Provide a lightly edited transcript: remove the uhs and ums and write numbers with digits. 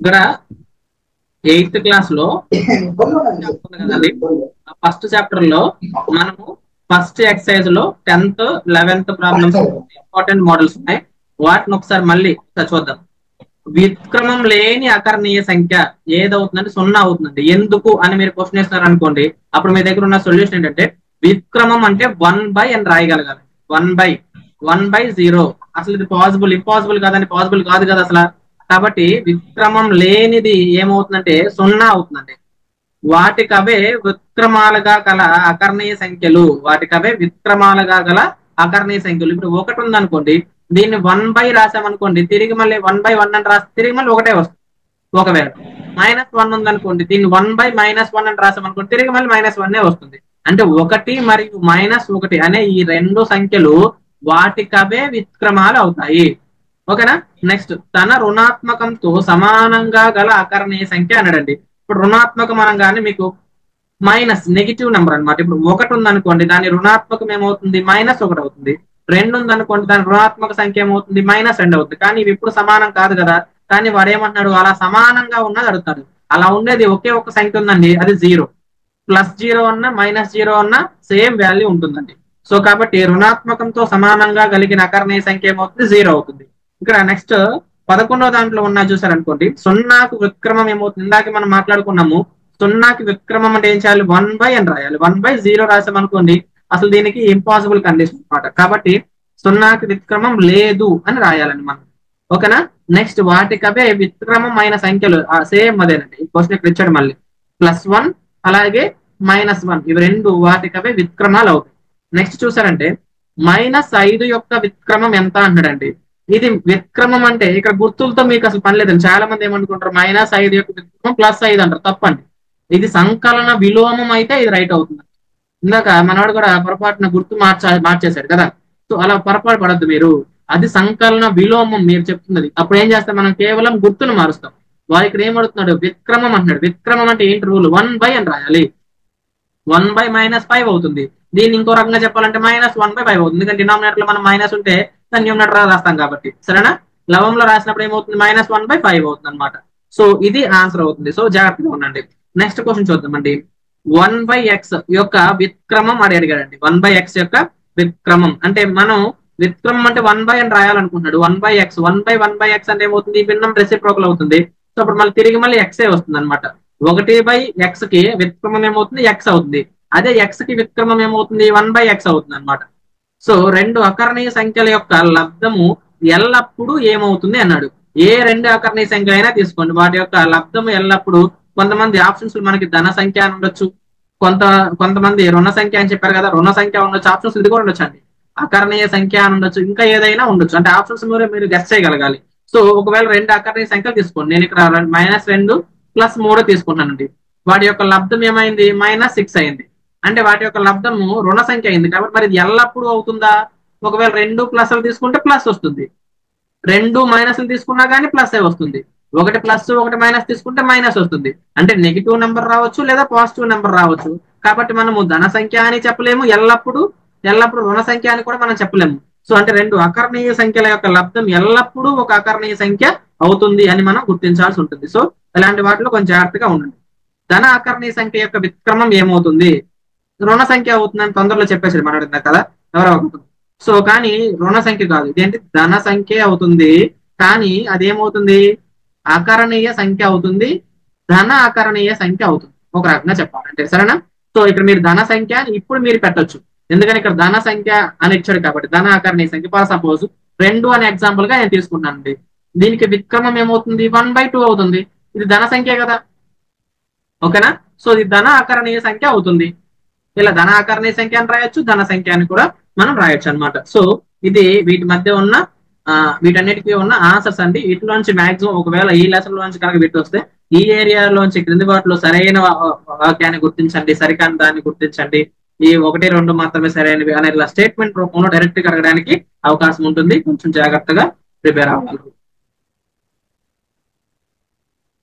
ఇక్కడ 8th class లో కదండి, ఫస్ట్ చాప్టర్ లో మనము ఫస్ట్ ఎక్సర్సైజ్ లో 10th 11th problems important models ఉన్నాయి. వాటిని ఒకసారి మళ్ళీ చూద్దాం. విక్రమం లేని అకర్ణీయ సంఖ్య ఏదవుతుందంటే 0 అవుతుందండి. ఎందుకు అని మీరు క్వశ్చన్ వేస్తున్నారు అనుకోండి, అప్పుడు మీ దగ్గర ఉన్న సొల్యూషన్ ఏంటంటే విక్రమం అంటే 1/, అని రాయగలగాలి. 1/0. అసలు ఇది పాసిబుల్, ఇంపాసిబుల్ కాదని, పాసిబుల్ కాదు కదా అసలు. కాబట్టి విక్రమం లేనిది ఏమవుతుందంటే 0 అవుతుందండి. వాటికవే విక్రమాలుగా గల అకర్ణీయ సంఖ్యలు, అకర్ణీయ సంఖ్యలు. ఇప్పుడు 1 ఉందనుకోండి, దీన్ని 1/, రాసామనుకోండి, తిరిగి మళ్ళీ 1/1 అని రాస్తే తిరిగి మళ్ళీ 1 వస్తుంది. ఒకవేళ -1 ఉందనుకోండి, దీన్ని 1/-1 అని రాసామనుకోండి, తిరిగి మళ్ళీ -1 వస్తుంది. అంటే 1 మరియు -1 అనే ఈ రెండు సంఖ్యలు వాటికవే విక్రమాలు అవుతాయి. ఓకేనా. నెక్స్ట్, తన రుణాత్మకంతో సమానంగా గల అకర్ణీయ సంఖ్య అన్నాడండి. ఇప్పుడు రుణాత్మకం అనగానే మీకు నెగిటివ్ నెంబర్ అనమాట. ఇప్పుడు 1 ఉందనుకోండి, దాని రుణాత్మకం ఏమవుతుంది? -1 అవుతుంది. 2 ఉందనుకోండి, దాని రుణాత్మక సంఖ్య ఏమవుతుంది? -2 అవుతుంది. కానీ ఇవి ఇప్పుడు సమానం కాదు కదా. కానీ వాడు ఏమంటున్నాడు, అలా సమానంగా ఉన్నది అడుగుతాడు. అలా ఉండేది ఒకే ఒక సంఖ్య ఉందండి, అది 0. +0 అన్నా -0 అన్నా సేమ్ వాల్యూ ఉంటుందండి. సో కాబట్టి రుణాత్మకంతో సమానంగా కలిగిన అకర్ణీయ సంఖ్య ఏమవుతుంది? 0 అవుతుంది. ఇక్కడ నెక్స్ట్ 11వ దాంట్లో ఉన్నా చూసారనుకోండి, 0కు విక్రమం ఏమవుతుంది? ఇందాక మనం మాట్లాడుకున్నాము, 0కి విక్రమం అంటే ఏం చేయాలి? 1/, అని రాయాలి. 1/0 రాసామనుకోండి, అసలు దీనికి ఇంపాసిబుల్ కండిషన్ అనమాట. కాబట్టి 0కి విక్రమం లేదు అని రాయాలండి మనం. ఓకేనా. నెక్స్ట్, వాటికవే విక్రమమైన సంఖ్యలు సేమ్ అదేనండి. క్వశ్చన్ ఇక్కడ ఇచ్చాడు మళ్ళీ. +1 అలాగే -1, ఇవి రెండు వాటికవే విక్రమాలు అవుతాయి. నెక్స్ట్ చూసారంటే -5 యొక్క విక్రమం ఎంత అంటాడండి. ఇది విక్రమం అంటే ఇక్కడ గుర్తులతో మీకు అసలు పని లేదండి. చాలా మంది ఏమనుకుంటారు, -5 యొక్క విక్రమం +5 అంటారు. తప్పండి. ఇది సంకలన విలోమం అయితే ఇది రైట్ అవుతుంది. ఇందాక మనవాడు కూడా పొరపాటున గుర్తు మార్చేశాడు కదా. సో అలా పొరపాటు పడద్దు మీరు. అది సంకలన విలోమం మీరు చెప్తున్నది. అప్పుడు ఏం చేస్తాం, మనం కేవలం గుర్తును మారుస్తాం. వాడు ఇక్కడ ఏమడుతున్నాడు, విక్రమం అంటున్నాడు. విక్రమం అంటే ఏంటి రూల్? 1/, అని రాయాలి. 1/-5 అవుతుంది. దీన్ని ఇంకో రకంగా చెప్పాలంటే -1/5 అవుతుంది. ఎందుకంటే డినామినేటర్ లో మనం మైనస్ ఉంటే దాన్ని న్యూమినేటర్ రాస్తాం కాబట్టి. సరేనా. లవంలో రాసినప్పుడు ఏమవుతుంది? -1/5 అవుతుంది అనమాట. సో ఇది ఆన్సర్ అవుతుంది. సో జాగ్రత్తగా ఉండండి. నెక్స్ట్ క్వశ్చన్ చూద్దామండి. 1/x యొక్క విక్రమం అడిగాడండి. 1/x యొక్క విక్రమం అంటే మనం విక్రమం అంటే 1/, అని రాయాలనుకుంటున్నాడు. 1/x 1/1/x అంటే ఏమవుతుంది? భిన్నం రెసిప్రోకల్ అవుతుంది. సో అప్పుడు మళ్ళీ తిరిగి మళ్ళీ ఎక్సే వస్తుంది అనమాట. 1/x కి విక్రమం ఏమవుతుంది? x అవుతుంది. అదే x కి విక్రమం ఏమవుతుంది? 1/x అవుతుంది అనమాట. సో రెండు అకర్ణీయ సంఖ్యల యొక్క లబ్ధము ఎల్లప్పుడూ ఏమవుతుంది అన్నాడు. ఏ రెండు అకర్ణీయ సంఖ్యలు అయినా తీసుకోండి, వాటి యొక్క లబ్ధము ఎల్లప్పుడూ, కొంతమంది ఆప్షన్స్ మనకి ధన సంఖ్య అని ఉండొచ్చు, కొంతమంది రుణ సంఖ్య అని చెప్పారు కదా, రుణ సంఖ్య ఉండొచ్చు. ఆప్షన్స్ ఇది కూడా ఉండొచ్చు అండి. అకర్ణీయ సంఖ్య అని ఉండొచ్చు, ఇంకా ఏదైనా ఉండొచ్చు. అంటే ఆప్షన్స్ మీరు గెస్ చేయగలగాలి. సో ఒకవేళ రెండు అకర్ణీయ సంఖ్యలు తీసుకోండి. నేను ఇక్కడ -2 + 3 తీసుకుంటానండి. వాటి యొక్క లబ్ధం ఏమైంది? -6 అయింది. అంటే వాటి యొక్క లబ్ధము రుణ సంఖ్య అయింది. కాబట్టి మరి ఇది ఎల్లప్పుడూ అవుతుందా? ఒకవేళ 2 ప్లస్లు తీసుకుంటే ప్లస్ వస్తుంది, 2 మైనస్లు తీసుకున్నా కానీ ప్లస్ వస్తుంది. 1 ప్లస్ 1 మైనస్ తీసుకుంటే మైనస్ వస్తుంది. అంటే నెగిటివ్ నెంబర్ రావచ్చు లేదా పాజిటివ్ నెంబర్ రావచ్చు. కాబట్టి మనము ధన సంఖ్య అని చెప్పలేము, ఎల్లప్పుడూ రుణ సంఖ్య అని కూడా మనం చెప్పలేము. సో అంటే రెండు అకర్ణీయ సంఖ్యల యొక్క లబ్ధం ఎల్లప్పుడూ ఒక అకర్ణీయ సంఖ్య అవుతుంది అని మనం గుర్తించాల్సి ఉంటుంది. సో ఇలాంటి వాటిలో కొంచెం జాగ్రత్తగా ఉండండి. ధన అకర్ణీయ సంఖ్య యొక్క విక్రమం ఏమవుతుంది? రుణ సంఖ్య అవుతుందని తొందరలో చెప్పేసాడు మనడు కదా ఎవరో. సో కానీ రుణ సంఖ్య కాదు, ఇదేంటి ధన సంఖ్య అవుతుంది. కానీ అదేమవుతుంది? అకరణీయ సంఖ్య అవుతుంది, ధన అకరణీయ సంఖ్య అవుతుంది, ఒక రకంగా చెప్పాలంటే. సరేనా. సో ఇక్కడ మీరు ధన సంఖ్య ఇప్పుడు మీరు పెట్టొచ్చు, ఎందుకని ఇక్కడ ధన సంఖ్య అని ఇచ్చాడు కాబట్టి. ధన అకరణీయ సంఖ్య ఫర్ సపోజ్ 2 అనే ఎగ్జాంపుల్ గా నేను తీసుకున్నానండి. దీనికి విక్రమం ఏమవుతుంది? 1/2 అవుతుంది. ఇది ధన సంఖ్య కదా. ఓకేనా. సో ఇది ధన అకరణీయ సంఖ్య అవుతుంది. ఇలా ధన అకరణీయ సంఖ్య అని రాయొచ్చు, ధన సంఖ్య అని కూడా మనం రాయొచ్చు అనమాట. సో ఇది వీటి మధ్య ఉన్న వీటన్నిటికీ ఉన్న ఆన్సర్స్ అండి. వీటిలోంచి మాక్సిమం ఒకవేళ ఈ లెసన్ లోంచి కనుక వీటి వస్తే ఈ ఏరియాలోంచి క్రింది వాటిలో సరైన వాక్యాన్ని గుర్తించండి, సరికాని దాన్ని గుర్తించండి, ఈ 1, 2 మాత్రమే సరైనవి అనే స్టేట్మెంట్ రూపంలో డైరెక్ట్ గా అడగడానికి అవకాశం ఉంటుంది. కొంచెం జాగ్రత్తగా ప్రిపేర్ అవ్వాలి.